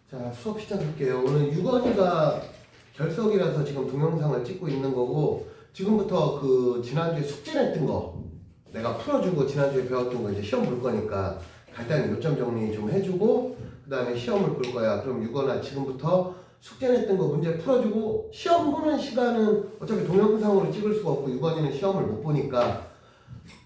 자, 수업 시작할게요. 오늘 유건이가 결석이라서 지금 동영상을 찍고 있는 거고, 지금부터 그 지난주에 숙제 냈던 거 내가 풀어주고 지난주에 배웠던 거 이제 시험 볼 거니까 간단히 요점 정리 좀 해주고 그 다음에 시험을 볼 거야. 그럼 유건아 지금부터 숙제 냈던 거 문제 풀어주고, 시험 보는 시간은 어차피 동영상으로 찍을 수가 없고 유건이는 시험을 못 보니까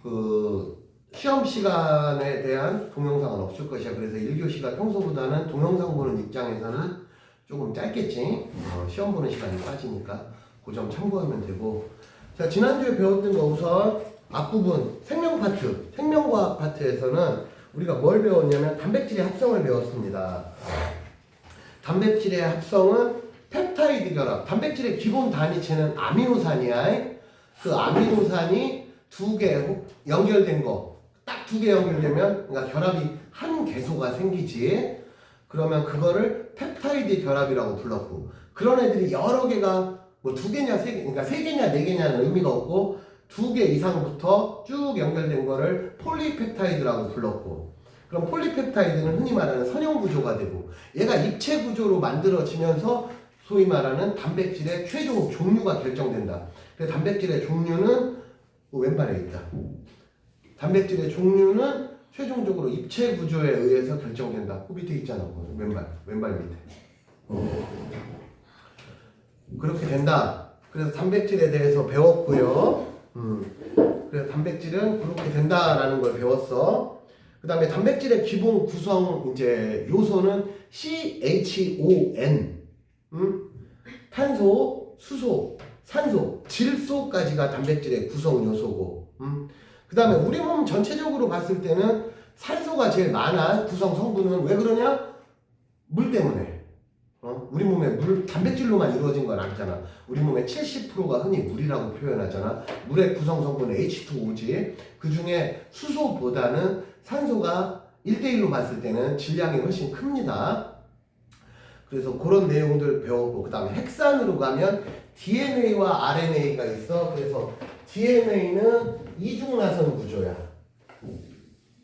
그 시험 시간에 대한 동영상은 없을 것이야. 그래서 1교시가 평소보다는 동영상 보는 입장에서는 조금 짧겠지. 시험 보는 시간이 빠지니까 그 점 참고하면 되고. 자, 지난주에 배웠던 거 우선 앞부분 생명 파트, 생명과학 파트에서는 우리가 뭘 배웠냐면 단백질의 합성을 배웠습니다. 단백질의 합성은 펩타이드 결합. 단백질의 기본 단위체는 아미노산이야. 그 아미노산이 두 개 연결된 거. 딱 두 개 연결되면, 그러니까 결합이 한 개소가 생기지. 그러면 그거를 펩타이드 결합이라고 불렀고, 그런 애들이 여러 개가 뭐 두 개냐 세 개, 그러니까 세 개냐 네 개냐는 의미가 없고 두 개 이상부터 쭉 연결된 거를 폴리펩타이드라고 불렀고, 그럼 폴리펩타이드는 흔히 말하는 선형 구조가 되고, 얘가 입체 구조로 만들어지면서 소위 말하는 단백질의 최종 종류가 결정된다. 그래서 단백질의 종류는 왼발에 있다. 단백질의 종류는 최종적으로 입체 구조에 의해서 결정된다. 그 밑에 있잖아. 왼발 밑에. 그렇게 된다. 그래서 단백질에 대해서 배웠고요. 그래서 단백질은 그렇게 된다라는 걸 배웠어. 그 다음에 단백질의 기본 구성 이제 요소는 CHON. 탄소, 수소, 산소, 질소까지가 단백질의 구성 요소고. 그 다음에 우리 몸 전체적으로 봤을 때는 산소가 제일 많아. 구성 성분은. 왜 그러냐? 물 때문에. 우리 몸에 물, 단백질로만 이루어진 건 아니잖아. 우리 몸의 70%가 흔히 물이라고 표현하잖아. 물의 구성 성분은 H2O지. 그 중에 수소보다는 산소가 1대1로 봤을 때는 질량이 훨씬 큽니다. 그래서 그런 내용들 배우고, 그 다음에 핵산으로 가면 DNA와 RNA가 있어. 그래서 DNA는 이중나선 구조야.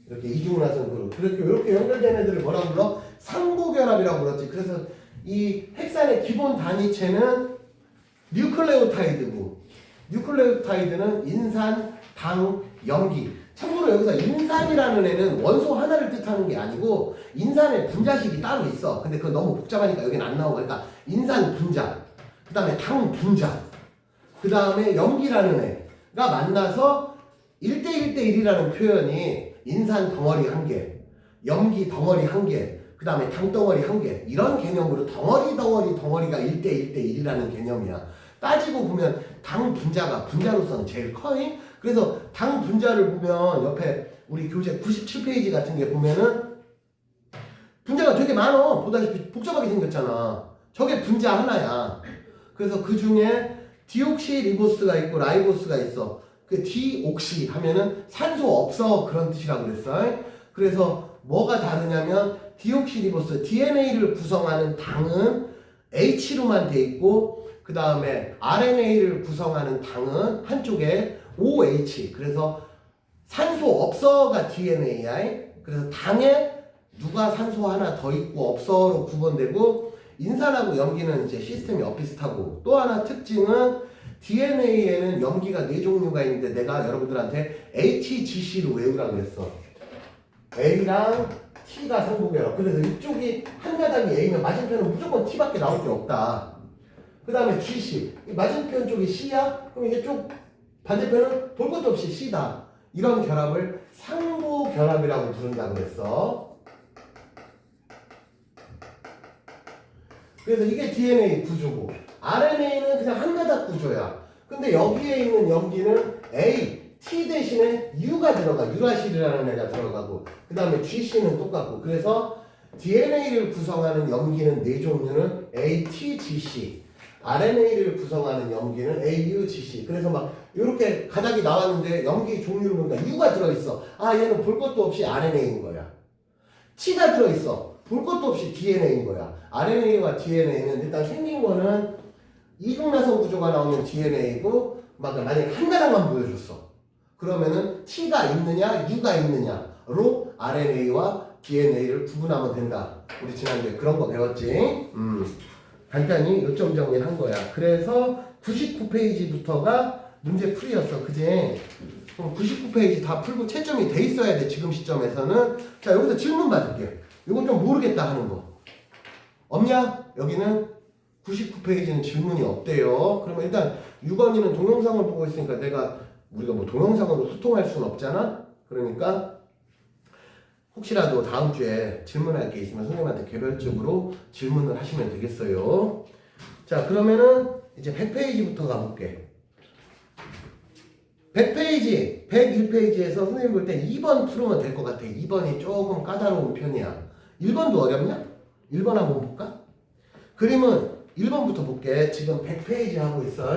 이렇게 이중나선 구조. 이렇게 연결된 애들을 뭐라고 불러? 상부결합이라고 불렀지. 그래서 이 핵산의 기본 단위체는 뉴클레오타이드고, 뉴클레오타이드는 인산, 당, 염기. 참고로 여기서 인산이라는 애는 원소 하나를 뜻하는 게 아니고 인산의 분자식이 따로 있어. 근데 그건 너무 복잡하니까 여기는 안 나오고, 그러니까 인산 분자, 그 다음에 당 분자, 그 다음에 염기라는 애가 만나서 1대1대1이라는 표현이 인산 덩어리 한 개, 염기 덩어리 한 개, 그 다음에 당 덩어리 한 개, 이런 개념으로 덩어리가 1대1대1이라는 개념이야. 따지고 보면 당 분자가 분자로서는 제일 커요. 그래서 당 분자를 보면 옆에 우리 교재 97페이지 같은 게 보면은 분자가 되게 많어. 보다시피 복잡하게 생겼잖아. 저게 분자 하나야. 그래서 그 중에 디옥시리보스가 있고 라이보스가 있어. 그 디옥시 하면은 산소 없어, 그런 뜻이라고 그랬어. 그래서 뭐가 다르냐면 디옥시리보스, DNA를 구성하는 당은 H로만 돼 있고, 그 다음에 RNA를 구성하는 당은 한쪽에 OH. 그래서 산소 없어가 DNA야. 그래서 당에 누가 산소 하나 더 있고 없어로 구분되고, 인산하고 염기는 이제 시스템이 엇비슷하고, 또 하나 특징은 DNA에는 염기가 4종류가 있는데 내가 여러분들한테 ATGC로 외우라고 했어. A랑 T가 상부결합. 그래서 이쪽이 한 가닥이 A면 맞은편은 무조건 T밖에 나올 게 없다. 그 다음에 GC. 맞은편 쪽이 C야? 그럼 이게 쪽 반대편은 볼 것도 없이 C다. 이런 결합을 상부결합이라고 부른다고 그랬어. 그래서 이게 DNA 구조고, RNA는 그냥 한 가닥 구조야. 근데 여기에 있는 염기는 A, T 대신에 U가 들어가. 유라실이라는 애가 들어가고, 그 다음에 GC는 똑같고. 그래서 DNA를 구성하는 염기는 4종류는 ATGC, RNA를 구성하는 염기는 AUGC. 그래서 막 이렇게 가닥이 나왔는데 염기 종류를 보니까 U가 들어있어. 아, 얘는 볼 것도 없이 RNA인 거야. T가 들어있어. 볼 것도 없이 DNA인 거야. RNA와 DNA는 일단 생긴 거는 이중나선 구조가 나오면 DNA고, 만약에 한 가닥만 보여줬어. 그러면은 T가 있느냐, U가 있느냐로 RNA와 DNA를 구분하면 된다. 우리 지난주에 그런 거 배웠지? 간단히 요점 정리를 한 거야. 그래서 99페이지부터가 문제 풀이였어. 그지? 99페이지 다 풀고 채점이 돼 있어야 돼. 지금 시점에서는. 자, 여기서 질문 받을게. 이건 좀 모르겠다 하는 거. 없냐? 여기는 99페이지는 질문이 없대요. 그러면 일단 6번이는 동영상을 보고 있으니까 우리가 뭐 동영상으로 소통할 수는 없잖아? 그러니까 혹시라도 다음 주에 질문할 게 있으면 선생님한테 개별적으로 질문을 하시면 되겠어요. 자, 그러면은 이제 100페이지부터 가볼게. 100페이지, 101페이지에서 선생님 볼 때 2번 풀으면 될 것 같아. 2번이 조금 까다로운 편이야. 1번도 어렵냐? 1번 한번 볼까? 그림은 1번부터 볼게. 지금 100페이지 하고 있어.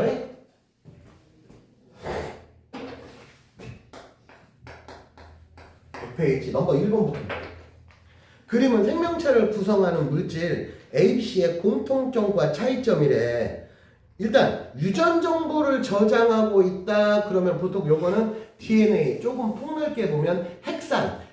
100페이지 넘버 1번부터 볼게. 그림은 생명체를 구성하는 물질 ABC의 공통점과 차이점이래. 일단 유전 정보를 저장하고 있다. 그러면 보통 요거는 DNA, 조금 폭넓게 보면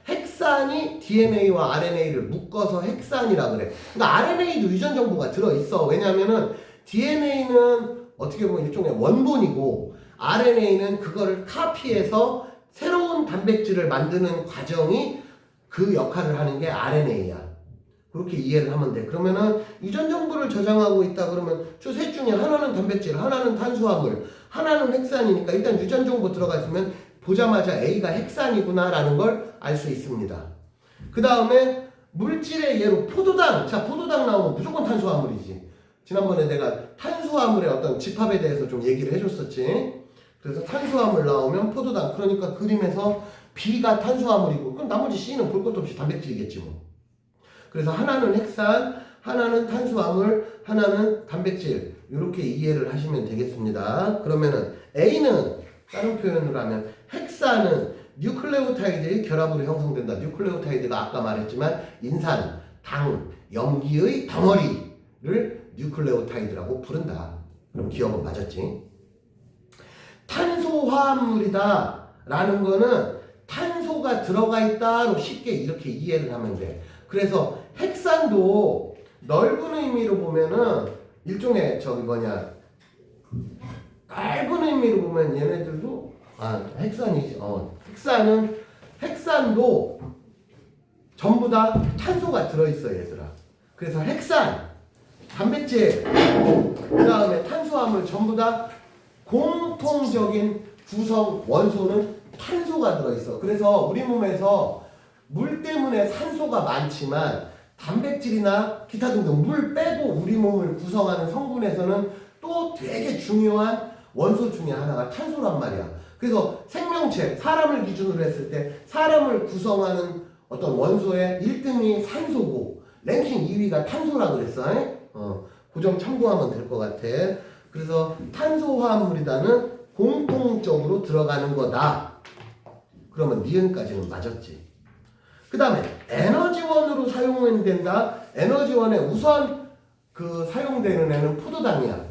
핵산이 DNA와 RNA를 묶어서 핵산이라 그래. 그러니까 RNA도 유전 정보가 들어있어. 왜냐면은 DNA는 어떻게 보면 일종의 원본이고 RNA는 그거를 카피해서 새로운 단백질을 만드는 과정이 그 역할을 하는 게 RNA야. 그렇게 이해를 하면 돼. 그러면은 유전 정보를 저장하고 있다 그러면 저 셋 중에 하나는 단백질, 하나는 탄수화물, 하나는 핵산이니까 일단 유전 정보 들어가 있으면 보자마자 A가 핵산이구나 라는 걸 알 수 있습니다. 그 다음에 물질의 예로 포도당. 자, 포도당 나오면 무조건 탄수화물이지. 지난번에 내가 탄수화물의 어떤 집합에 대해서 좀 얘기를 해줬었지. 그래서 탄수화물 나오면 포도당. 그러니까 그림에서 B가 탄수화물이고 그럼 나머지 C는 볼 것도 없이 단백질이겠지 뭐. 그래서 하나는 핵산, 하나는 탄수화물, 하나는 단백질. 이렇게 이해를 하시면 되겠습니다. 그러면은 A는 다른 표현으로 하면 핵산은 뉴클레오타이드의 결합으로 형성된다. 뉴클레오타이드가 아까 말했지만 인산, 당, 염기의 덩어리를 뉴클레오타이드라고 부른다. 그럼 기억은 맞았지? 탄소화합물이다 라는 거는 탄소가 들어가 있다로 쉽게 이렇게 이해를 하면 돼. 그래서 핵산도 넓은 의미로 보면은 일종의 넓은 의미로 보면 얘네들도 핵산이지. 핵산도 전부 다 탄소가 들어있어 얘들아. 그래서 핵산, 단백질, 그 다음에 탄수화물 전부 다 공통적인 구성 원소는 탄소가 들어있어. 그래서 우리 몸에서 물 때문에 산소가 많지만 단백질이나 기타 등등 물 빼고 우리 몸을 구성하는 성분에서는 또 되게 중요한 원소 중에 하나가 탄소란 말이야. 그래서 생명체, 사람을 기준으로 했을 때 사람을 구성하는 어떤 원소의 1등이 산소고 랭킹 2위가 탄소라 그랬어. 그 점 참고하면 될 것 같아. 그래서 탄소화합물이다는 공통적으로 들어가는 거다. 그러면 니은까지는 맞았지. 그 다음에 에너지원으로 사용된다. 에너지원에 우선 사용되는 애는 포도당이야.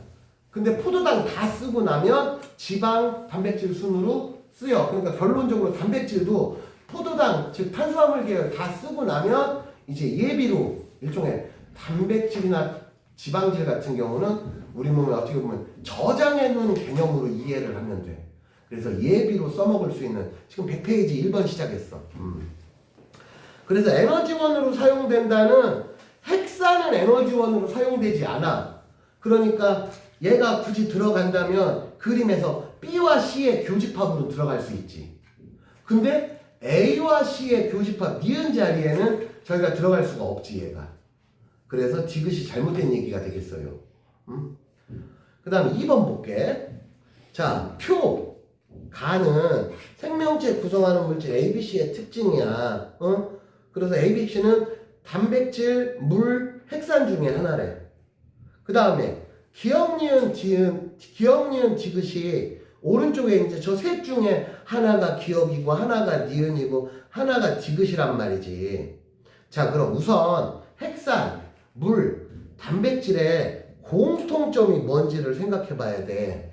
근데 포도당 다 쓰고 나면 지방, 단백질 순으로 쓰여. 그러니까 결론적으로 단백질도 포도당, 즉 탄수화물 계열 다 쓰고 나면 이제 예비로 일종의 단백질이나 지방질 같은 경우는 우리 몸에 어떻게 보면 저장해 놓은 개념으로 이해를 하면 돼. 그래서 예비로 써먹을 수 있는 지금 100페이지 1번 시작했어. 그래서 에너지원으로 사용된다는 핵산은 에너지원으로 사용되지 않아. 그러니까 얘가 굳이 들어간다면 그림에서 B와 C의 교집합으로 들어갈 수 있지. 근데 A와 C의 교집합 니은 자리에는 저희가 들어갈 수가 없지 얘가. 그래서 디귿이 잘못된 얘기가 되겠어요. 그 다음에 2번 볼게. 자, 가는 생명체 구성하는 물질 ABC의 특징이야. 그래서 ABC는 단백질, 물, 핵산 중에 하나래. 그 다음에 기억, 니은, 디귿이 오른쪽에 이제 저 셋 중에 하나가 기억이고 하나가 니은이고 하나가 디귿이란 말이지. 자, 그럼 우선 핵산, 물, 단백질의 공통점이 뭔지를 생각해 봐야 돼.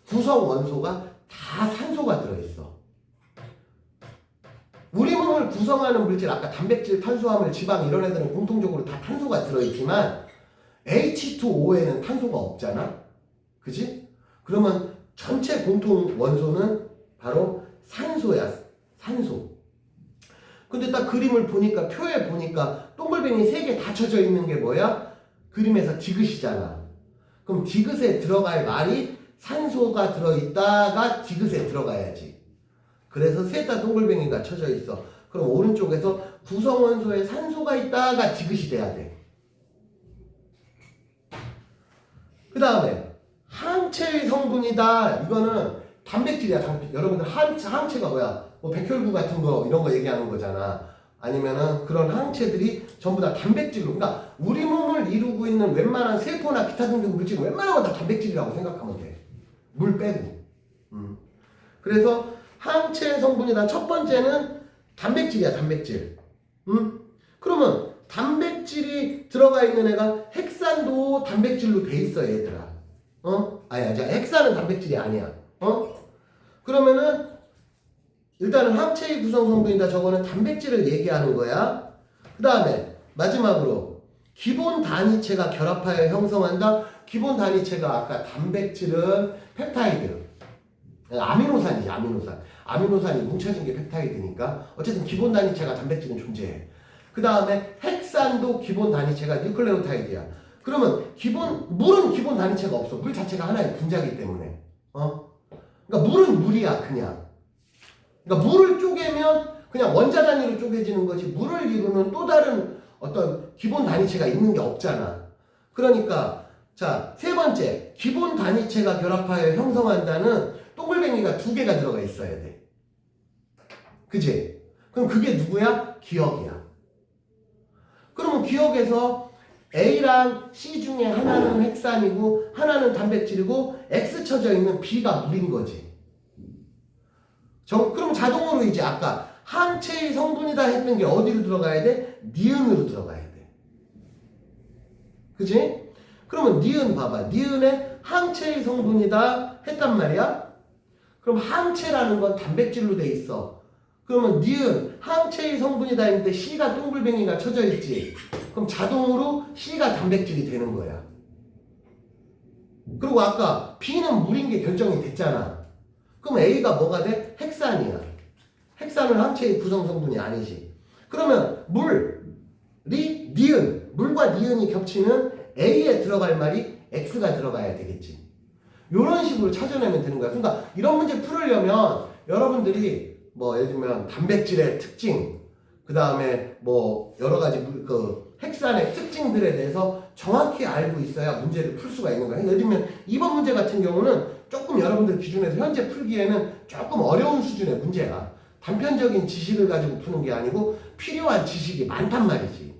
구성 원소가 다 산소가 들어있어. 우리 몸을 구성하는 물질, 아까 단백질, 탄수화물, 지방 이런 애들은 공통적으로 다 탄소가 들어있지만 H2O에는 탄소가 없잖아. 그지? 그러면 전체 공통 원소는 바로 산소야. 산소. 근데 딱 그림을 보니까, 표에 보니까 동글뱅이 3개 다 쳐져 있는 게 뭐야? 그림에서 디귿이잖아. 그럼 디귿에 들어갈 말이 산소가 들어있다가 디귿에 들어가야지. 그래서 셋 다 동글뱅이가 쳐져 있어. 그럼 오른쪽에서 구성원소에 산소가 있다가 디귿이 돼야 돼. 그 다음에 항체의 성분이다. 이거는 단백질이야. 여러분들 항체가 뭐야? 뭐 백혈구 같은 거 이런 거 얘기하는 거잖아. 아니면은 그런 항체들이 전부 다 단백질로. 그러니까 우리 몸을 이루고 있는 웬만한 세포나 기타 등등 물질 웬만한 건 다 단백질이라고 생각하면 돼. 물 빼고. 그래서 항체 성분이다. 첫 번째는 단백질이야. 단백질. 그러면 단백질이 들어가 있는 애가 핵산도 단백질로 돼 있어 얘들아. 아니야. 핵산은 단백질이 아니야. 그러면은 일단은 항체의 구성 성분이다. 저거는 단백질을 얘기하는 거야. 그 다음에 마지막으로 기본 단위체가 결합하여 형성한다. 기본 단위체가 아까 단백질은 펩타이드. 아미노산이지. 아미노산이 뭉쳐진 게 펩타이드니까. 어쨌든 기본 단위체가 단백질은 존재해. 그 다음에 핵산도 기본 단위체가 뉴클레오타이드야. 그러면 물은 기본 단위체가 없어. 물 자체가 하나의 분자이기 때문에. 그러니까 물은 물이야 그냥. 그러니까 물을 쪼개면 그냥 원자 단위로 쪼개지는 거지 물을 이루는 또 다른 어떤 기본 단위체가 있는 게 없잖아. 그러니까 자, 세 번째 기본 단위체가 결합하여 형성한다는 동글뱅이가 2개가 들어가 있어야 돼. 그치? 그럼 그게 누구야? 기억이야. 그러면 기억에서 A랑 C 중에 하나는 핵산이고 하나는 단백질이고 X 쳐져 있는 B가 물인 거지. 그럼 자동으로 이제 아까 항체의 성분이다 했던 게 어디로 들어가야 돼? 니은으로 들어가야 돼. 그지? 그러면 니은 봐봐. 니은에 항체의 성분이다 했단 말이야. 그럼 항체라는 건 단백질로 돼 있어. 그러면 니은 항체의 성분이다 했는데 C가 동글뱅이가 쳐져 있지. 그럼 자동으로 C가 단백질이 되는 거야. 그리고 아까 B는 물인 게 결정이 됐잖아. 그럼 A가 뭐가 돼? 핵산이야. 핵산은 항체의 구성 성분이 아니지. 그러면 물과 니은이 겹치는 A에 들어갈 말이 X가 들어가야 되겠지. 이런 식으로 찾아내면 되는 거야. 그러니까 이런 문제 풀으려면 여러분들이 뭐 예를 들면 단백질의 특징, 그 다음에 뭐 여러 가지 그 핵산의 특징들에 대해서 정확히 알고 있어야 문제를 풀 수가 있는 거야. 예를 들면 이번 문제 같은 경우는 조금 여러분들 기준에서 현재 풀기에는 조금 어려운 수준의 문제야. 단편적인 지식을 가지고 푸는 게 아니고 필요한 지식이 많단 말이지.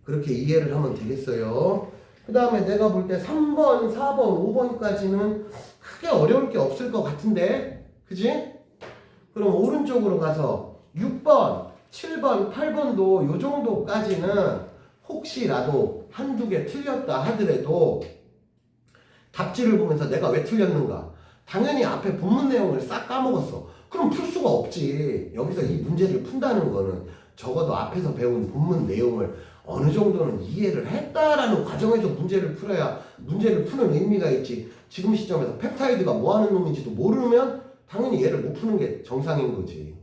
그렇게 이해를 하면 되겠어요. 그 다음에 내가 볼 때 3번, 4번, 5번까지는 크게 어려울 게 없을 것 같은데, 그지? 그럼 오른쪽으로 가서 6번, 7번, 8번도 요 정도까지는 혹시라도 한두 개 틀렸다 하더라도 답지를 보면서 내가 왜 틀렸는가? 당연히 앞에 본문 내용을 싹 까먹었어. 그럼 풀 수가 없지. 여기서 이 문제를 푼다는 거는 적어도 앞에서 배운 본문 내용을 어느 정도는 이해를 했다라는 과정에서 문제를 풀어야 문제를 푸는 의미가 있지. 지금 시점에서 펩타이드가 뭐 하는 놈인지도 모르면 당연히 얘를 못 푸는 게 정상인 거지.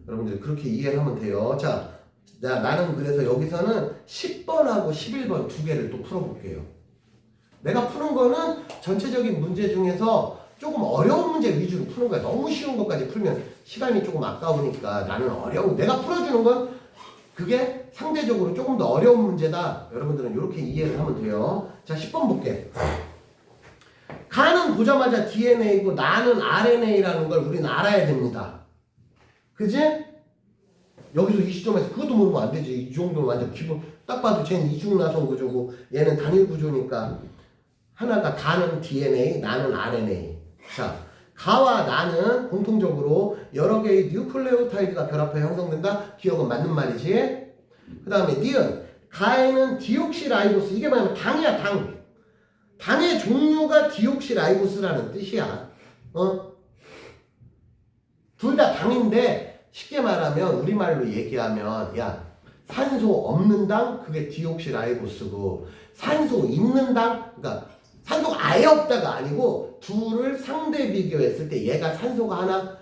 여러분들 그렇게 이해를 하면 돼요. 자, 나는 그래서 여기서는 10번하고 11번 두 개를 또 풀어볼게요. 내가 푸는 거는 전체적인 문제 중에서 조금 어려운 문제 위주로 푸는 거야. 너무 쉬운 것까지 풀면 시간이 조금 아까우니까 나는 내가 풀어주는 건 그게 상대적으로 조금 더 어려운 문제다. 여러분들은 이렇게 이해를 하면 돼요. 자, 10번 볼게. 가는 보자마자 DNA고 나는 RNA라는 걸 우리는 알아야 됩니다. 그지? 여기서 이 시점에서 그것도 모르면 안 되지. 이 정도는 완전 기본. 딱 봐도 쟤는 이중나선 구조고 얘는 단일 구조니까 하나가 가는 DNA, 나는 RNA. 자, 가와 나는 공통적으로 여러 개의 뉴클레오타이드가 결합해 형성된다. 기억은 맞는 말이지. 그 다음에 니은. 가에는 디옥시라이보스. 이게 뭐냐면 당이야, 당. 당의 종류가 디옥시라이보스라는 뜻이야. 둘 다 당인데 쉽게 말하면 우리말로 얘기하면 야 산소 없는 당 그게 디옥시라이보스고 산소 있는 당 그러니까 산소가 아예 없다가 아니고 둘을 상대 비교했을 때 얘가 산소가 하나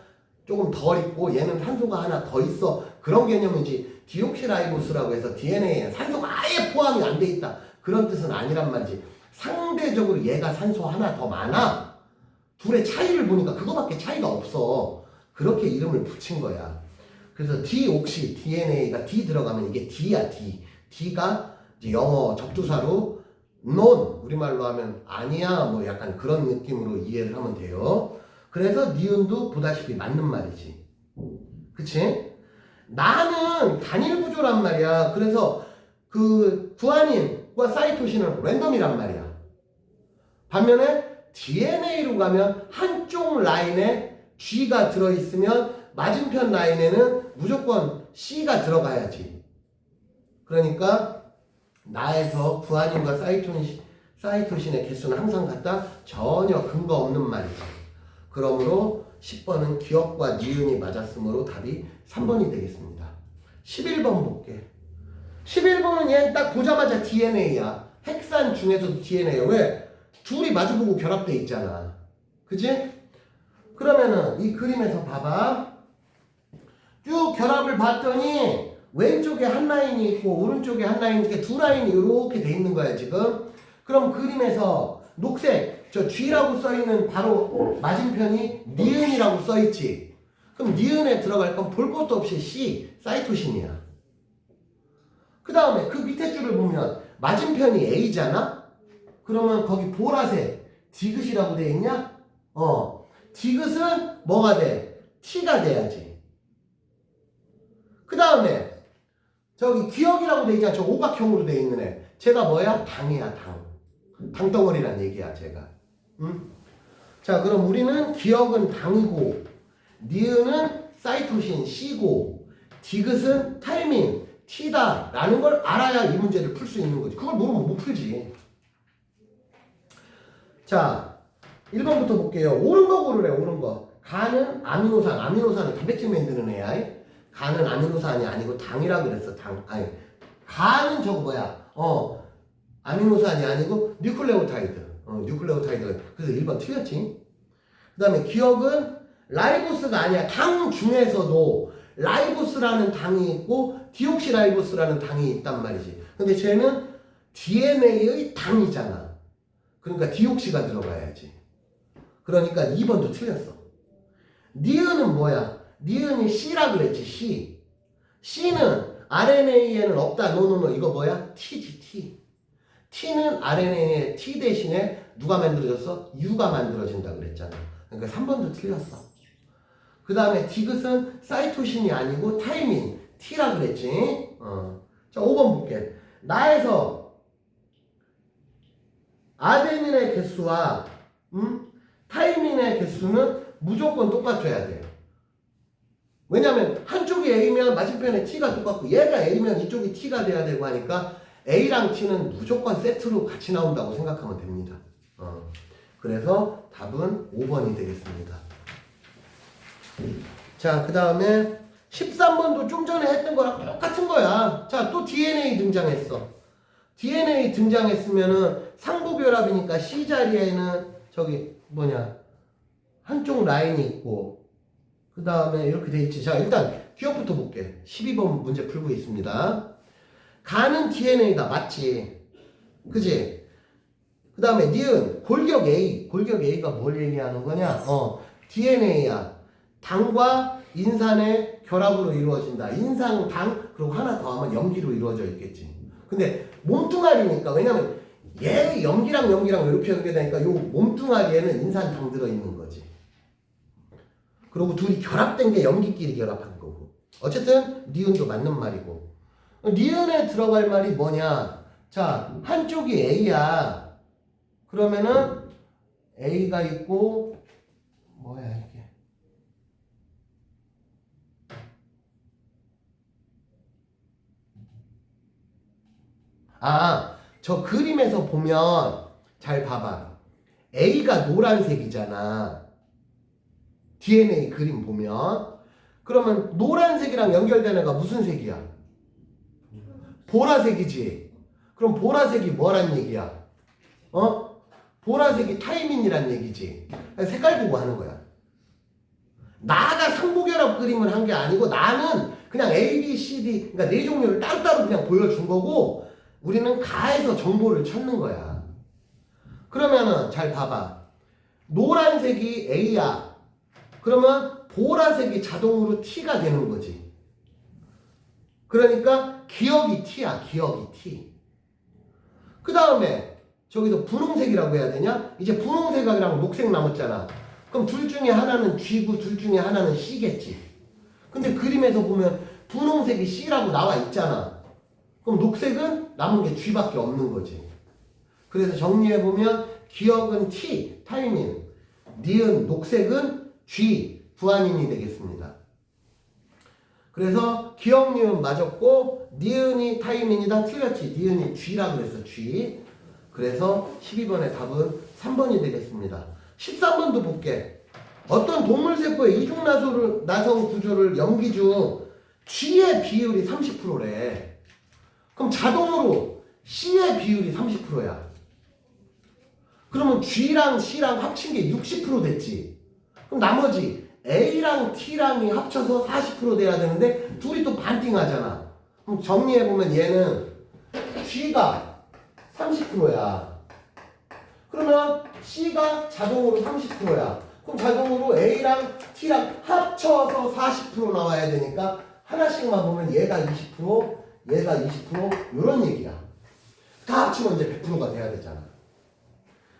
조금 덜 있고 얘는 산소가 하나 더 있어 그런 개념이지 디옥시라이보스라고 해서 DNA에 산소가 아예 포함이 안 돼 있다 그런 뜻은 아니란 말이지 상대적으로 얘가 산소 하나 더 많아 둘의 차이를 보니까 그거밖에 차이가 없어 그렇게 이름을 붙인 거야 그래서 디옥시 DNA가 D 들어가면 이게 D야 D D가 이제 영어 접두사로 non 우리말로 하면 아니야 뭐 약간 그런 느낌으로 이해를 하면 돼요 그래서 니은도 보다시피 맞는 말이지 그치? 나는 단일 구조란 말이야 그래서 그 구아닌과 사이토신은 랜덤이란 말이야 반면에 DNA로 가면 한쪽 라인에 G가 들어있으면 맞은편 라인에는 무조건 C가 들어가야지 그러니까 나에서 구아닌과 사이토신의 개수는 항상 같다? 전혀 근거 없는 말이죠 그러므로 10번은 기억과 니은이 맞았으므로 답이 3번이 되겠습니다 11번 볼게 11번은 얘는 딱 보자마자 DNA야 핵산 중에서도 DNA야 왜? 둘이 마주보고 결합돼 있잖아 그치? 그러면은 이 그림에서 봐봐 쭉 결합을 봤더니 왼쪽에 한 라인이 있고 오른쪽에 한 라인이 이렇게 두 라인이 이렇게 돼 있는 거야 지금 그럼 그림에서 녹색 저 G라고 써있는 바로 맞은편이 니은이라고 써있지 그럼 니은에 들어갈 건 볼 것도 없이 C 사이토신이야 그 다음에 그 밑에 줄을 보면 맞은편이 A잖아 그러면 거기 보라색 디귿이라고 돼 있냐? 디귿은 뭐가 돼? T가 돼야지 그 다음에 저기 기억이라고 돼 있잖아 저 오각형으로 돼 있는 애 쟤가 뭐야? 당이야 당덩어리란 얘기야 쟤가 응? 자 그럼 우리는 기억은 당이고 니은은 사이토신 C고 디귿은 타이민 T다 라는 걸 알아야 이 문제를 풀 수 있는 거지 그걸 모르면 못 풀지 자 1번부터 볼게요 옳은 거 고르래 옳은 거 간은 아미노산은 단백질 만드는 애야 간은 아미노산이 아니고 당이라 그랬어 간은 저거 뭐야 아미노산이 아니고 뉴클레오타이드 뉴클레오타이드 그래서 1번 틀렸지 그 다음에 기억은 라이보스가 아니야 당 중에서도 라이보스라는 당이 있고 디옥시라이보스라는 당이 있단 말이지 근데 쟤는 DNA의 당이잖아 그러니까 디옥시가 들어가야지 그러니까 2번도 틀렸어 니은은 뭐야 니은이 C라 그랬지 C C는 RNA에는 없다 노노노 이거 뭐야 T지 T T는 RNA의 T 대신에 누가 만들어졌어? U가 만들어진다 그랬잖아 그러니까 3번도 틀렸어 그 다음에 디귿은 사이토신이 아니고 타이민 T라 그랬지 자 5번 볼게 나에서 아데닌의 개수와 타이민의 개수는 무조건 똑같아야 돼 왜냐면 한쪽이 A면 맞은편에 T가 똑같고 얘가 A면 이쪽이 T가 돼야 되고 하니까 A랑 T는 무조건 세트로 같이 나온다고 생각하면 됩니다 그래서 답은 5번이 되겠습니다 자 그 다음에 13번도 좀 전에 했던 거랑 똑같은 거야 자 또 DNA 등장했어 DNA 등장했으면은 상부결합이니까 C 자리에는 저기 뭐냐 한쪽 라인이 있고 그 다음에 이렇게 돼 있지 자 일단 기억부터 볼게 12번 문제 풀고 있습니다 간은 DNA다 맞지 그지 그 다음에 니은 골격 A가 뭘 얘기하는 거냐 DNA야 당과 인산의 결합으로 이루어진다 인상 당 그리고 하나 더 하면 염기로 이루어져 있겠지 근데 몸뚱아리니까 왜냐면 얘 염기랑 이렇게 연결되니까 요 몸뚱아리에는 인산 당 들어있는 거지 그리고 둘이 결합된 게 염기끼리 결합한 거고 어쨌든 니은도 맞는 말이고 니은에 들어갈 말이 뭐냐 자 한쪽이 A야 그러면은 A가 있고 뭐야 이게 저 그림에서 보면 잘 봐봐 A가 노란색이잖아 DNA 그림 보면 그러면 노란색이랑 연결된 애가 무슨 색이야? 보라색이지. 그럼 보라색이 뭐란 얘기야? 보라색이 타이민이란 얘기지. 색깔 보고 하는 거야. 나가 상보결합 그림을 한 게 아니고 나는 그냥 A, B, C, D 그러니까 네 종류를 따로따로 그냥 보여준 거고 우리는 가에서 정보를 찾는 거야. 그러면은 잘 봐봐. 노란색이 A야. 그러면 보라색이 자동으로 T가 되는 거지. 그러니까 기억이 T야. 기억이 T. 그 다음에 저기서 분홍색이라고 해야 되냐? 이제 분홍색이랑 녹색 남았잖아. 그럼 둘 중에 하나는 G고 둘 중에 하나는 C겠지. 근데 그림에서 보면 분홍색이 C라고 나와 있잖아. 그럼 녹색은 남은 게 G밖에 없는 거지. 그래서 정리해보면 기억은 T, 타이밍, 니은, 녹색은 G, 부안인이 되겠습니다. 그래서 기억, 니은 맞았고 니은이 타이밍이다 틀렸지. 니은이 G라고 그랬어. G. 그래서 12번의 답은 3번이 되겠습니다. 13번도 볼게. 어떤 동물세포의 이중나선 구조를 연기 중 G의 비율이 30%래. 그럼 자동으로 C의 비율이 30%야. 그러면 G랑 C랑 합친 게 60% 됐지. 그럼 나머지 A랑 T랑이 합쳐서 40% 돼야 되는데 둘이 또 반띵하잖아. 그럼 정리해보면 얘는 G가 30%야. 그러면 C가 자동으로 30%야. 그럼 자동으로 A랑 T랑 합쳐서 40% 나와야 되니까 하나씩만 보면 얘가 20%, 얘가 20% 이런 얘기야. 다 합치면 이제 100%가 돼야 되잖아.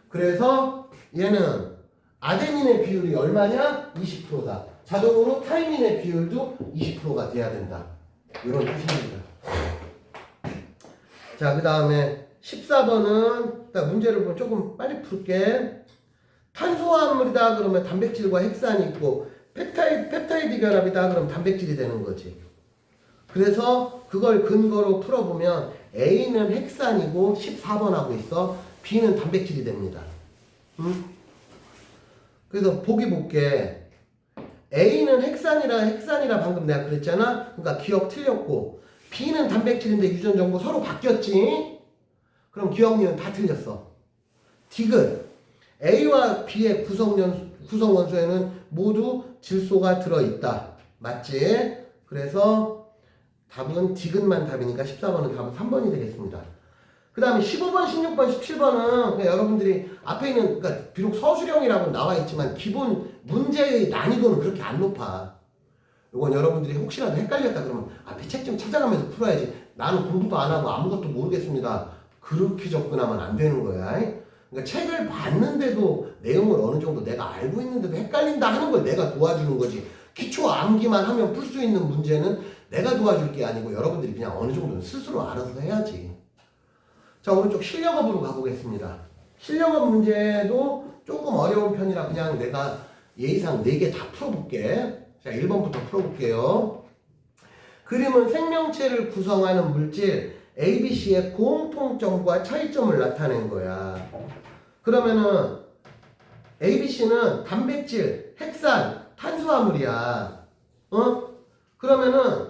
그래서 얘는 아데닌의 비율이 얼마냐? 20%다. 자동으로 타이민의 비율도 20%가 돼야 된다. 이런 뜻입니다. 자, 그 다음에 14번은 문제를 보면 조금 빨리 풀게. 탄수화물이다 그러면 단백질과 핵산이 있고 펩타이드 결합이다 그러면 단백질이 되는 거지. 그래서 그걸 근거로 풀어보면 A는 핵산이고 14번 하고 있어. B는 단백질이 됩니다. 그래서 보기 볼게. A는 핵산이라 방금 내가 그랬잖아. 그러니까 기억 틀렸고 B는 단백질인데 유전 정보 서로 바뀌었지. 그럼 기억력은 다 틀렸어. 디귿. A와 B의 구성원소에는 모두 질소가 들어있다. 맞지? 그래서 답은 디귿만 답이니까 14번은 답은 3번이 되겠습니다. 그 다음에 15번, 16번, 17번은 여러분들이 앞에 있는 그러니까 비록 서술형이라고 나와 있지만 기본 문제의 난이도는 그렇게 안 높아. 이건 여러분들이 혹시라도 헷갈렸다 그러면 앞에 책 좀 찾아가면서 풀어야지. 나는 공부도 안 하고 아무것도 모르겠습니다. 그렇게 접근하면 안 되는 거야. 그러니까 책을 봤는데도 내용을 어느 정도 내가 알고 있는데도 헷갈린다 하는 걸 내가 도와주는 거지. 기초 암기만 하면 풀 수 있는 문제는 내가 도와줄 게 아니고 여러분들이 그냥 어느 정도는 스스로 알아서 해야지. 자, 오른쪽 실력업으로 가보겠습니다. 실력업 문제도 조금 어려운 편이라 그냥 내가 예의상 4개 다 풀어볼게. 자, 1번부터 풀어볼게요. 그림은 생명체를 구성하는 물질 ABC의 공통점과 차이점을 나타낸 거야. 그러면은 ABC는 단백질, 핵산, 탄수화물이야. 그러면은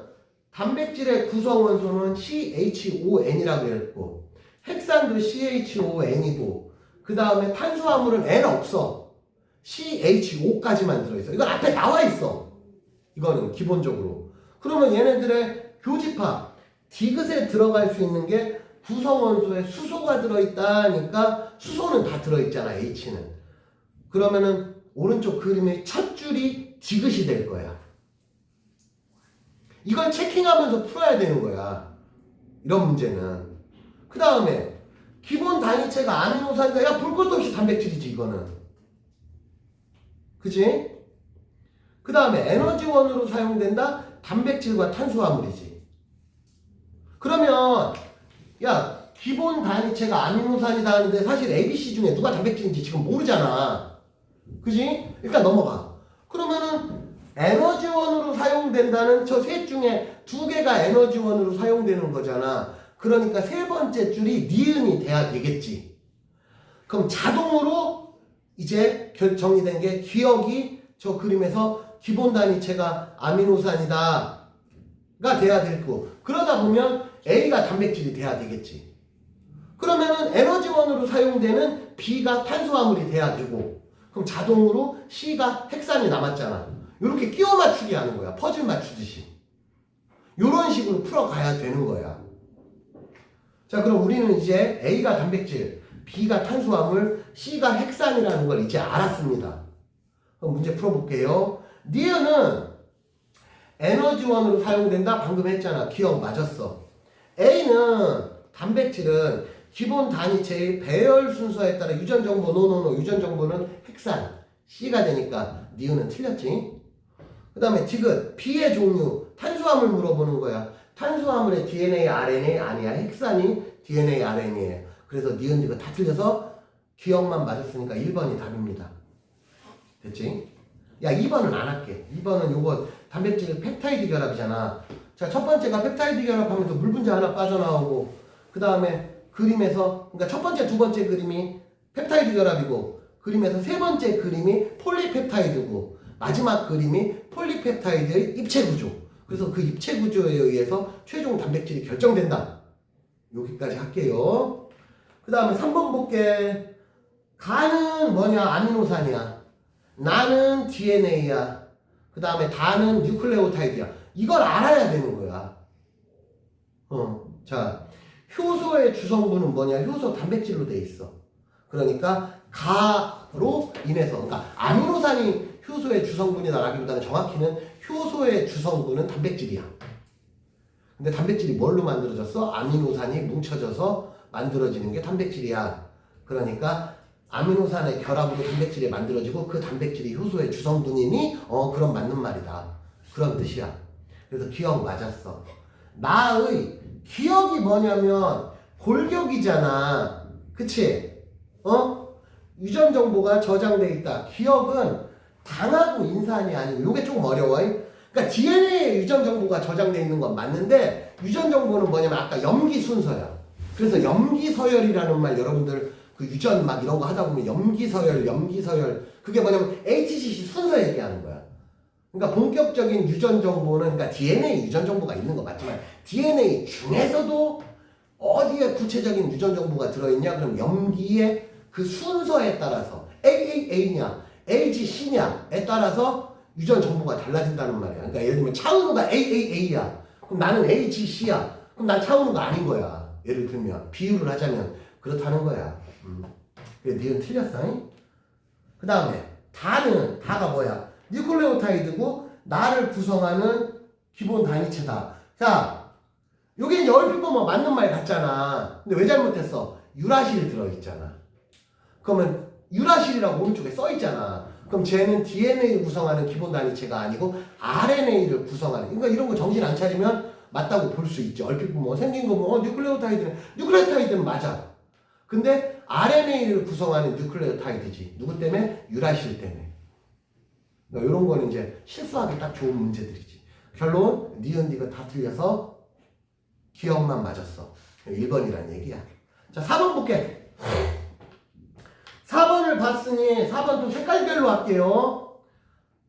단백질의 구성원소는 CHON이라고 했고 핵산도 CHON이고 그 다음에 탄수화물은 N 없어. CHO까지만 들어있어. 이건 앞에 나와 있어. 이거는 기본적으로. 그러면 얘네들의 교집합 디귿에 들어갈 수 있는 게 구성원소에 수소가 들어있다 하니까 수소는 다 들어있잖아. H는. 그러면은 오른쪽 그림의 첫 줄이 디귿이 될 거야. 이걸 체킹하면서 풀어야 되는 거야. 이런 문제는. 그 다음에 기본 단위체가 아미노산이다. 야, 볼 것도 없이 단백질이지 이거는. 그치? 그 다음에 에너지원으로 사용된다. 단백질과 탄수화물이지. 그러면 야, 기본 단위체가 아미노산이다 하는데 사실 ABC 중에 누가 단백질인지 지금 모르잖아. 그지? 일단 넘어가. 그러면은 에너지원으로 사용된다는 저 셋 중에 2개가 에너지원으로 사용되는 거잖아. 그러니까 세 번째 줄이 니은이 돼야 되겠지. 그럼 자동으로 이제 정리된 게 기억이 저 그림에서 기본 단위체가 아미노산이다가 돼야 되고, 그러다 보면 A가 단백질이 돼야 되겠지. 그러면은 에너지원으로 사용되는 B가 탄수화물이 돼야 되고, 그럼 자동으로 C가 핵산이 남았잖아. 이렇게 끼워 맞추기 하는 거야. 퍼즐 맞추듯이. 이런 식으로 풀어가야 되는 거야. 자, 그럼 우리는 이제 A가 단백질, B가 탄수화물, C가 핵산이라는 걸 이제 알았습니다. 그럼 문제 풀어볼게요. 니은은 에너지원으로 사용된다. 방금 했잖아. 기억 맞았어. A는 단백질은 기본 단위체의 배열 순서에 따라 유전정보 노노노 유전정보는 핵산 C가 되니까 니은은 틀렸지. 그 다음에 디귿 B의 종류 탄수화물 물어보는 거야. 탄수화물의 DNA, RNA 아니야. 핵산이 DNA, RNA예요. 그래서 니은 디귿 다 틀려서 기억만 맞았으니까 1번이 답입니다. 됐지? 야, 2번은 안 할게. 2번은 요거 단백질 펩타이드 결합이잖아. 자, 첫 번째가 펩타이드 결합하면서 물 분자 하나 빠져나오고, 그 다음에 그림에서, 그러니까 첫 번째, 두 번째 그림이 펩타이드 결합이고, 그림에서 세 번째 그림이 폴리펩타이드고, 마지막 그림이 폴리펩타이드의 입체 구조. 그래서 그 입체 구조에 의해서 최종 단백질이 결정된다. 여기까지 할게요. 그 다음에 3번 볼게. 가는 뭐냐? 아미노산이야. 나는 DNA야. 그 다음에 다는 뉴클레오타이드야. 이걸 알아야 되는 거야. 자, 효소의 주성분은 뭐냐? 효소 단백질로 돼 있어. 그러니까 가로 인해서, 그러니까 아미노산이 효소의 주성분이다라기보다는 정확히는 효소의 주성분은 단백질이야. 근데 단백질이 뭘로 만들어졌어? 아미노산이 뭉쳐져서 만들어지는 게 단백질이야. 그러니까 아미노산의 결합으로 단백질이 만들어지고 그 단백질이 효소의 주성분이니 그럼 맞는 말이다. 그런 뜻이야. 그래서 기억 맞았어. 나의 기억이 뭐냐면 골격이잖아. 그치? 유전 정보가 저장돼 있다. 기억은 당하고 인산이 아니고 요게 조금 어려워. 그러니까 DNA에 유전 정보가 저장돼 있는 건 맞는데 유전 정보는 뭐냐면 아까 염기 순서야. 그래서 염기 서열이라는 말 여러분들 그 유전 막 이런 거 하다 보면 염기 서열 그게 뭐냐면 ATCC 순서 얘기하는 거야. 그러니까 본격적인 유전 정보는 그러니까 DNA 유전 정보가 있는 거 맞지만 DNA 중에서도 어디에 구체적인 유전 정보가 들어있냐? 그럼 염기의 그 순서에 따라서 AAA냐 AGC냐에 따라서 유전 정보가 달라진다는 말이야. 그러니까 예를 들면 차은우가 AAA야. 그럼 나는 AGC야. 그럼 난 차은우가 아닌 거야. 예를 들면 비유를 하자면 그렇다는 거야. 그래, 니은 틀렸어. 그 다음에 다가 뭐야? 뉴클레오타이드고 나를 구성하는 기본 단위체다. 자, 여기 이제 얼핏 보면 맞는 말 같잖아. 근데 왜 잘못했어? 유라실 들어있잖아. 그러면 유라실이라고 오른쪽에 써있잖아. 그럼 쟤는 DNA를 구성하는 기본 단위체가 아니고 RNA를 구성하는, 그러니까 이런 거 정신 안 차리면 맞다고 볼 수 있죠. 얼핏 보면 생긴 거 보면 뉴클레오타이드는 맞아. 근데 RNA를 구성하는 뉴클레오타이드지. 누구 때문에? 유라실 때문에. 그러니까 이런 거는 이제 실수하기 딱 좋은 문제들이지. 결론 니은 니가 다 틀려서 기억만 맞았어. 1번이란 얘기야. 자, 4번 볼게. 4번을 봤으니 4번 또 색깔별로 할게요.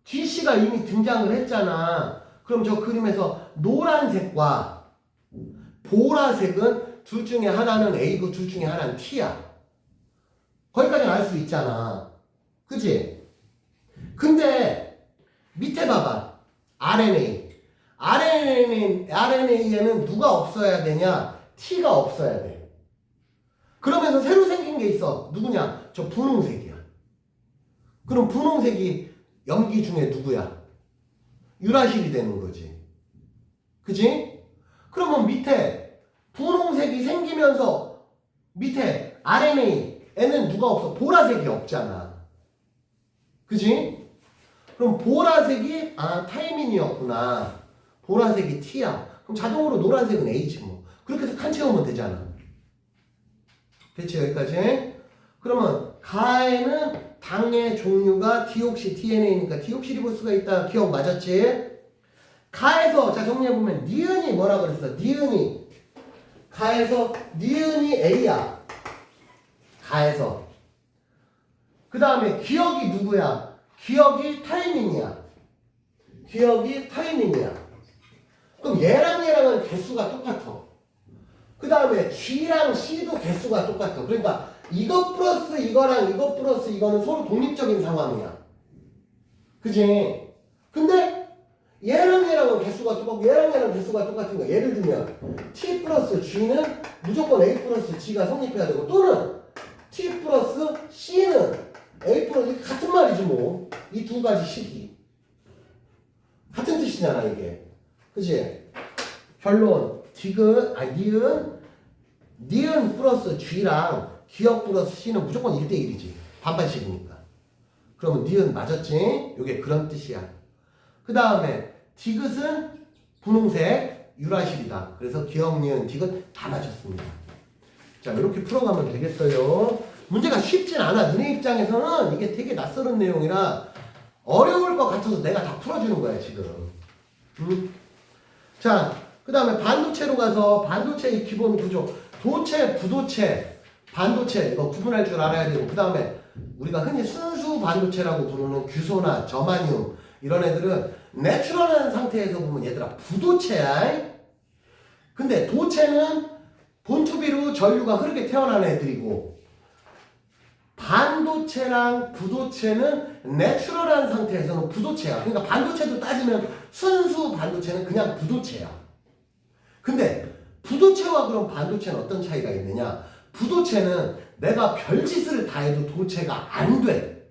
GC가 이미 등장을 했잖아. 그럼 저 그림에서 노란색과 보라색은 둘 중에 하나는 A고 둘 중에 하나는 T야. 거기까지는 알 수 있잖아. 그치? 근데 밑에 봐봐. RNA에는 누가 없어야 되냐? T가 없어야 돼. 그러면서 새로 생긴 게 있어. 누구냐? 저 분홍색이야. 그럼 분홍색이 염기 중에 누구야? 유라실이 되는 거지. 그치? 그러면 밑에 분홍색이 생기면서 밑에 RNA에는 누가 없어? 보라색이 없잖아. 그치? 그럼 보라색이 타이민이었구나. 보라색이 T야. 그럼 자동으로 노란색은 A지 뭐. 그렇게 해서 칸 채우면 되잖아. 됐지? 여기까지? 그러면 가에는 당의 종류가 디옥시 DNA니까 디옥시리보스가 있다. 기억 맞았지? 가에서 자 정리해보면 니은이 뭐라 그랬어? 니은이 가에서 니은이 A야. 가에서 그 다음에 기억이 누구야? 기억이 타이밍이야. 기억이 타이밍이야. 그럼 얘랑은 개수가 똑같아. 그 다음에 G랑 C도 개수가 똑같아. 그러니까 이거 플러스 이거랑 이거 플러스 이거는 서로 독립적인 상황이야. 그지? 근데 얘랑은 개수가 똑같고 얘랑 개수가 똑같은 거야. 예를 들면 T 플러스 G는 무조건 A 플러스 G가 성립해야 되고, 또는 T 플러스 C는 A 플러스, 같은 말이지 뭐. 이 두 가지 식이 같은 뜻이잖아 이게. 그지? 결론 니은 플러스 G랑 기억 플러스 C는 무조건 1대1이지. 반반씩이니까. 그러면 니은 맞았지? 이게 그런 뜻이야. 그 다음에 디귿은 분홍색 유라실이다. 그래서 기억, 니은, 디귿 다 맞췄습니다. 자, 이렇게 풀어가면 되겠어요. 문제가 쉽진 않아. 너네 입장에서는 이게 되게 낯설은 내용이라 어려울 것 같아서 내가 다 풀어주는 거야 지금. 자, 그 다음에 반도체로 가서 반도체의 기본 구조, 도체, 부도체, 반도체 이거 구분할 줄 알아야 되고, 그 다음에 우리가 흔히 순수 반도체라고 부르는 규소나 저마늄 이런 애들은 내추럴한 상태에서 보면 얘들아 부도체야. 근데 도체는 본투비로 전류가 흐르게 태어난 애들이고, 반도체랑 부도체는 내추럴한 상태에서는 부도체야. 그러니까 반도체도 따지면 순수 반도체는 그냥 부도체야. 근데 부도체와 그럼 반도체는 어떤 차이가 있느냐? 부도체는 내가 별짓을 다 해도 도체가 안 돼.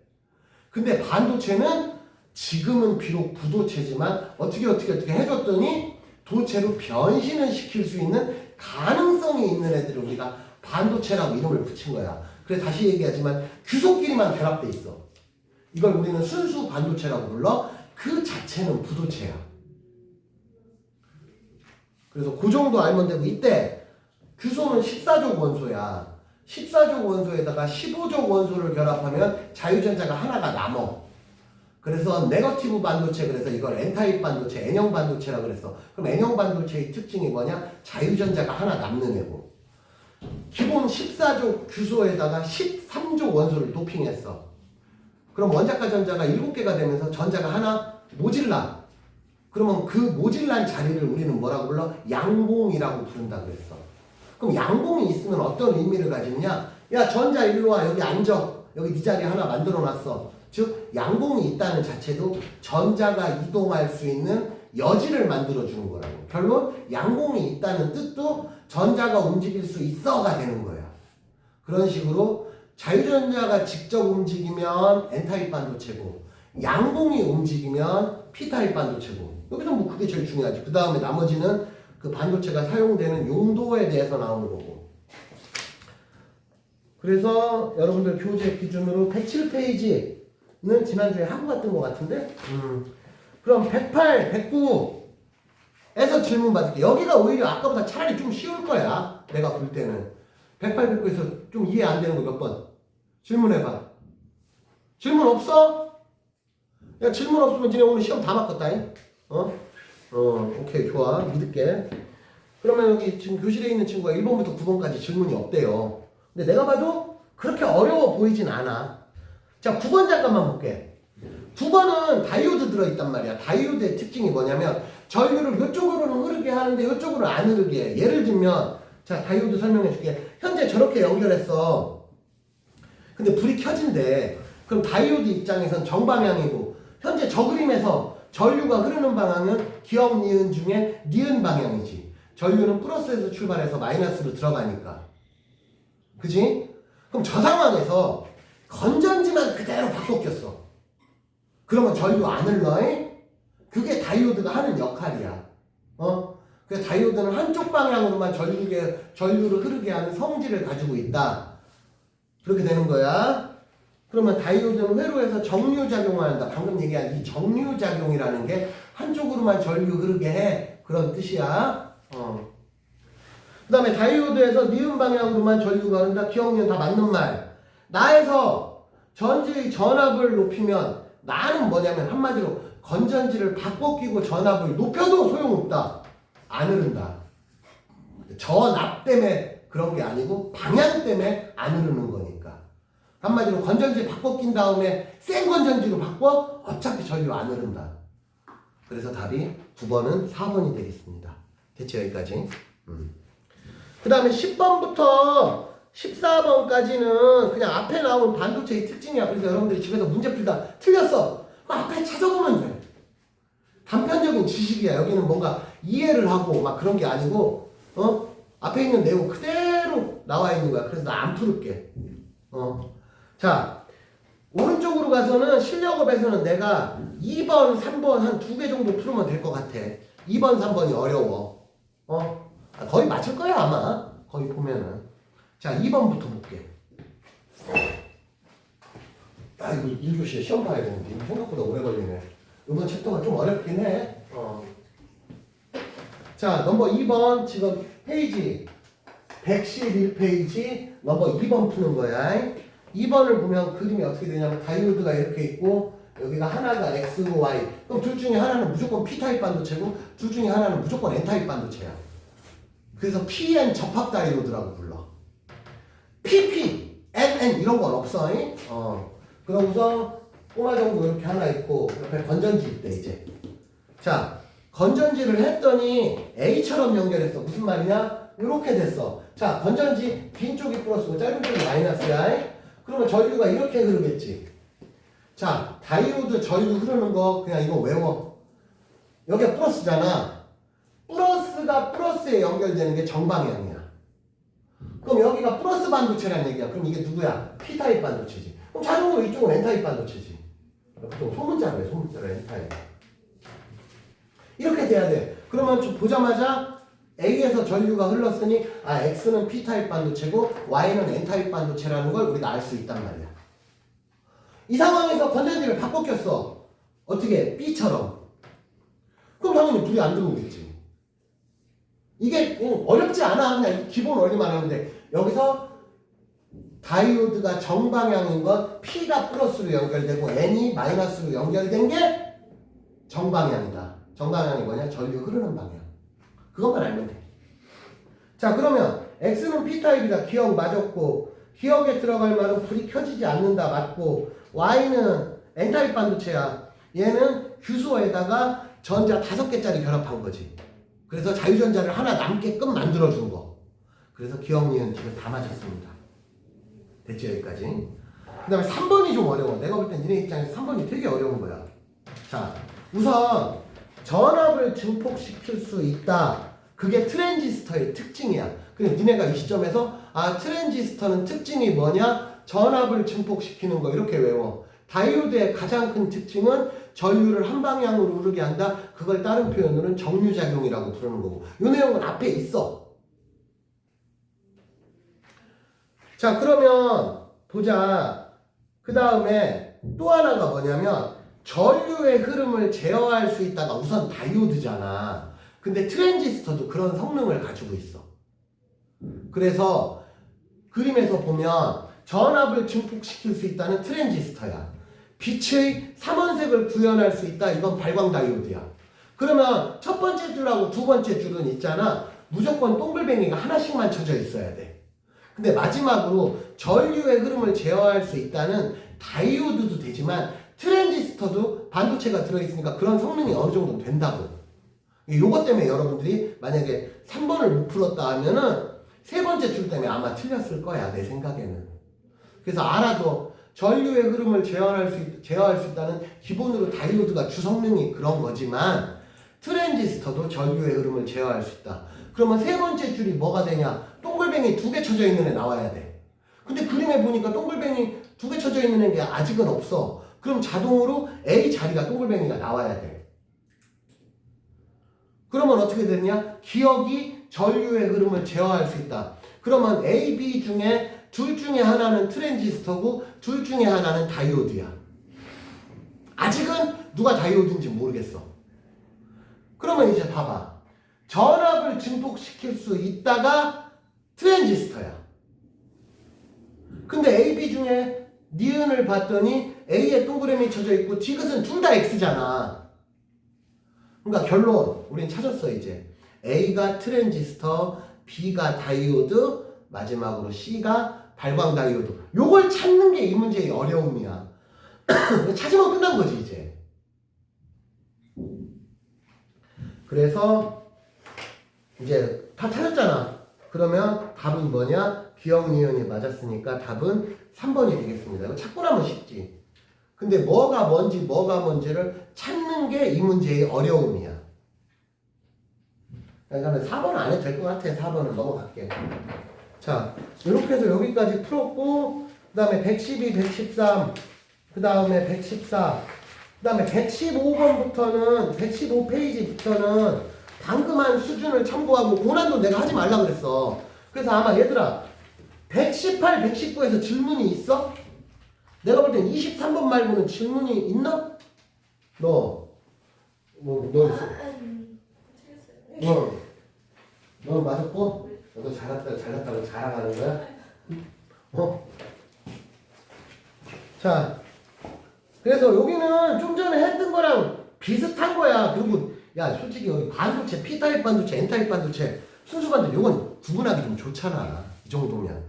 근데 반도체는 지금은 비록 부도체지만 어떻게 해줬더니 도체로 변신을 시킬 수 있는 가능성이 있는 애들을 우리가 반도체라고 이름을 붙인 거야. 그래 다시 얘기하지만 규소끼리만 결합돼 있어. 이걸 우리는 순수 반도체라고 불러. 그 자체는 부도체야. 그래서 그 정도 알면 되고, 이때 규소는 14족 원소야. 14족 원소에다가 15족 원소를 결합하면 자유전자가 하나가 남어. 그래서 네거티브 반도체, 그래서 이걸 N타입 반도체, N형 반도체라고 그랬어. 그럼 N형 반도체의 특징이 뭐냐? 자유전자가 하나 남는 애고, 기본 14족 규소에다가 13족 원소를 도핑했어. 그럼 원자가 전자가 7개가 되면서 전자가 하나 모질라. 그러면 그 모질란 자리를 우리는 뭐라고 불러? 양봉이라고 부른다 그랬어. 그럼 양봉이 있으면 어떤 의미를 가지느냐? 야, 전자 일로 와. 여기 앉아. 여기 네 자리 하나 만들어 놨어. 즉 양봉이 있다는 자체도 전자가 이동할 수 있는 여지를 만들어 주는 거라고. 결론 양봉이 있다는 뜻도 전자가 움직일 수 있어가 되는 거야. 그런 식으로 자유전자가 직접 움직이면 N타입 반도체고, 양봉이 움직이면 P타입 반도체고. 여기서 뭐 그게 제일 중요하지. 그 다음에 나머지는 그 반도체가 사용되는 용도에 대해서 나오는 거고. 그래서 여러분들 교재 기준으로 107페이지는 지난주에 하고 갔던 것 같은데, 그럼 108, 109에서 질문 받을게. 여기가 오히려 아까보다 차라리 좀 쉬울 거야. 내가 볼 때는. 108, 109에서 좀 이해 안 되는 거 몇 번? 질문해봐. 질문 없어? 야, 질문 없으면 니네 오늘 시험 다 바꿨다잉? 오케이, 좋아. 믿을게. 그러면 여기 지금 교실에 있는 친구가 1번부터 9번까지 질문이 없대요. 근데 내가 봐도 그렇게 어려워 보이진 않아. 자, 9번 잠깐만 볼게. 9번은 다이오드 들어있단 말이야. 다이오드의 특징이 뭐냐면 전류를 이쪽으로는 흐르게 하는데 이쪽으로는 안 흐르게 해. 예를 들면, 자, 다이오드 설명해 줄게. 현재 저렇게 연결했어. 근데 불이 켜진대. 그럼 다이오드 입장에선 정방향이고, 현재 저 그림에서 전류가 흐르는 방향은 기억, 니은 중에 니은 방향이지. 전류는 플러스에서 출발해서 마이너스로 들어가니까. 그지? 그럼 저 상황에서 건전지만 그대로 바꿔 꼈어. 그러면 전류 안 흘러? 그게 다이오드가 하는 역할이야. 그래서 다이오드는 한쪽 방향으로만 전류를 흐르게 하는 성질을 가지고 있다. 그렇게 되는 거야. 그러면 다이오드는 회로에서 정류작용을 한다. 방금 얘기한 이 정류작용이라는 게 한쪽으로만 전류 흐르게 해. 그런 뜻이야. 그 다음에 다이오드에서 니은 방향으로만 전류가 흐른다. 기억, 니은 다 맞는 말. 나에서 전지의 전압을 높이면, 나는 뭐냐면 한마디로 건전지를 바꿔 끼고 전압을 높여도 소용없다. 안 흐른다. 전압 때문에 그런 게 아니고 방향 때문에 안 흐르는 거니까. 한마디로 건전지 바꿔 낀 다음에 센 건전지로 바꿔? 어차피 전류 안 흐른다. 그래서 답이 9번은 4번이 되겠습니다. 됐죠? 여기까지. 그 다음에 10번부터 14번까지는 그냥 앞에 나온 반도체의 특징이야. 그래서 여러분들이 집에서 문제 풀다 틀렸어. 그럼 앞에 찾아보면 돼. 단편적인 지식이야. 여기는 뭔가 이해를 하고 막 그런 게 아니고 앞에 있는 내용 그대로 나와 있는 거야. 그래서 나 안 풀을게. 자, 오른쪽으로 가서는 실력업에서는 내가 2번, 3번 한 2개 정도 풀으면 될 것 같아. 2번, 3번이 어려워. 거의 맞을 거야 아마. 거기 보면은. 자, 2번부터 볼게. 아, 이거 1교시에 시험 봐야 되는데 이거 생각보다 오래 걸리네. 이번 챕터가 좀 어렵긴 해. 자, 넘버 2번 지금 페이지 111페이지 넘버 2번 푸는 거야. 2번을 보면 그림이 어떻게 되냐면 다이오드가 이렇게 있고 여기가 하나가 X, Y. 그럼 둘 중에 하나는 무조건 P타입 반도체고 둘 중에 하나는 무조건 N타입 반도체야. 그래서 PN 접합 다이오드라고 불러. PP, NN 이런 건 없어. 그러고서 꼬마 정도 이렇게 하나 있고 옆에 건전지 있대 이제. 자, 건전지를 했더니 A처럼 연결했어. 무슨 말이냐? 이렇게 됐어. 자, 건전지 긴 쪽이 플러스고 짧은 쪽이 마이너스야. 그러면 전류가 이렇게 흐르겠지. 자, 다이오드 전류 흐르는 거 그냥 이거 외워. 여기가 플러스잖아. 플러스가 플러스에 연결되는 게 정방향이야. 그럼 여기가 플러스 반도체라는 얘기야. 그럼 이게 누구야? P타입 반도체지. 그럼 자동으로 이쪽은 N타입 반도체지. 보통 소문자로 해. 소문자로 N타입. 이렇게 돼야 돼. 그러면 좀 보자마자 A에서 전류가 흘렀으니 X는 P타입 반도체고 Y는 N타입 반도체라는 걸 우리가 알 수 있단 말이야. 이 상황에서 건전지를 바꿔 꼈어. 어떻게? B처럼. 그럼 당연히 불이 안 들어오겠지. 이게 어렵지 않아. 그냥 기본 원리만 하면 돼. 여기서 다이오드가 정방향인 건 P가 플러스로 연결되고 N이 마이너스로 연결된 게 정방향이다. 정방향이 뭐냐? 전류 흐르는 방향. 그것만 알면 돼. 자, 그러면 X는 P타입이다. 기억 맞았고 기억에 들어갈 말은 불이 켜지지 않는다. 맞고 Y는 N타입 반도체야. 얘는 규소에다가 전자 5개짜리 결합한 거지. 그래서 자유전자를 하나 남게끔 만들어준 거. 그래서 기억, 니은, 지금 다 맞았습니다. 됐죠? 여기까지. 그 다음에 3번이 좀 어려워. 내가 볼 땐 니네 입장에서 3번이 되게 어려운 거야. 자, 우선 전압을 증폭시킬 수 있다. 그게 트랜지스터의 특징이야. 그래 니네가 이 시점에서 트랜지스터는 특징이 뭐냐? 전압을 증폭시키는 거 이렇게 외워. 다이오드의 가장 큰 특징은 전류를 한 방향으로 흐르게 한다. 그걸 다른 표현으로는 정류작용이라고 부르는 거고. 이 내용은 앞에 있어. 자, 그러면 보자. 그 다음에 또 하나가 뭐냐면 전류의 흐름을 제어할 수 있다가 우선 다이오드잖아. 근데 트랜지스터도 그런 성능을 가지고 있어. 그래서 그림에서 보면 전압을 증폭시킬 수 있다는 트랜지스터야. 빛의 삼원색을 구현할 수 있다. 이건 발광 다이오드야. 그러면 첫 번째 줄하고 두 번째 줄은 있잖아. 무조건 동글뱅이가 하나씩만 쳐져 있어야 돼. 근데 마지막으로 전류의 흐름을 제어할 수 있다는 다이오드도 되지만 트랜지스터도 반도체가 들어있으니까 그런 성능이 어느 정도 된다고. 요것 때문에 여러분들이 만약에 3번을 못 풀었다 하면은 세 번째 줄 때문에 아마 틀렸을 거야. 내 생각에는. 그래서 알아도 전류의 흐름을 제어할 수 있다는 기본으로 다이오드가 주성능이 그런 거지만 트랜지스터도 전류의 흐름을 제어할 수 있다. 그러면 세 번째 줄이 뭐가 되냐? 동글뱅이 2개 쳐져 있는 애 나와야 돼. 근데 그림에 보니까 동글뱅이 2개 쳐져 있는 애 아직은 없어. 그럼 자동으로 A 자리가 동글뱅이가 나와야 돼. 그러면 어떻게 되느냐? 기억이 전류의 흐름을 제어할 수 있다. 그러면 A, B 중에 둘 중에 하나는 트랜지스터고 둘 중에 하나는 다이오드야. 아직은 누가 다이오드인지 모르겠어. 그러면 이제 봐봐. 전압을 증폭시킬 수 있다가 트랜지스터야. 근데 A, B 중에 니은을 봤더니 A에 동그라미 쳐져 있고 디귿은 둘 다 X잖아. 그러니까 결론 우린 찾았어 이제. A가 트랜지스터, B가 다이오드, 마지막으로 C가 발광 다이오드. 요걸 찾는 게 이 문제의 어려움이야. 찾으면 끝난 거지 이제. 그래서 이제 다 찾았잖아. 그러면 답은 뭐냐? 기억, 니은이 맞았으니까 답은 3번이 되겠습니다. 이거 찾고 나면 쉽지. 근데 뭐가 뭔지를 찾는 게 이 문제의 어려움이야. 그러니까 4번은 안 해도 될 것 같아. 4번은 넘어갈게. 자, 이렇게 해서 여기까지 풀었고, 그 다음에 112, 113, 그 다음에 114, 그 다음에 115번부터는, 115페이지부터는 방금 한 수준을 참고하고, 고난도 내가 하지 말라 그랬어. 그래서 아마 얘들아, 118, 119에서 질문이 있어? 내가 볼 땐 23번 말고는 질문이 있나? 너 있어? 너 맞았고? 너도 잘났다고 자랑하는 거야? 어? 자, 그래서 여기는 좀 전에 했던 거랑 비슷한 거야. 그리고, 야, 솔직히 여기 반도체, P타입 반도체, N타입 반도체, 순수 반도체, 요건 구분하기 좀 좋잖아. 이 정도면.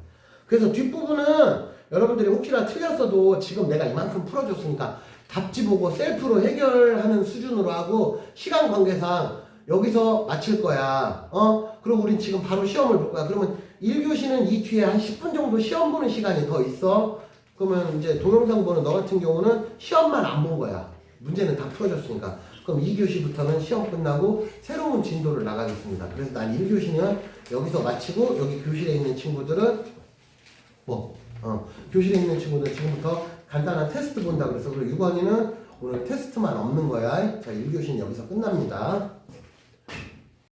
그래서 뒷부분은 여러분들이 혹시나 틀렸어도 지금 내가 이만큼 풀어줬으니까 답지 보고 셀프로 해결하는 수준으로 하고 시간 관계상 여기서 마칠 거야. 그럼 우린 지금 바로 시험을 볼 거야. 그러면 1교시는 이 뒤에 한 10분 정도 시험 보는 시간이 더 있어. 그러면 이제 동영상 보는 너 같은 경우는 시험만 안 본 거야. 문제는 다 풀어줬으니까. 그럼 2교시부터는 시험 끝나고 새로운 진도를 나가겠습니다. 그래서 난 1교시는 여기서 마치고 여기 교실에 있는 친구들은 교실에 있는 친구들 지금부터 간단한 테스트 본다 그래서 그리고 6원이는 오늘 테스트만 없는 거야. 자, 1교시는 여기서 끝납니다.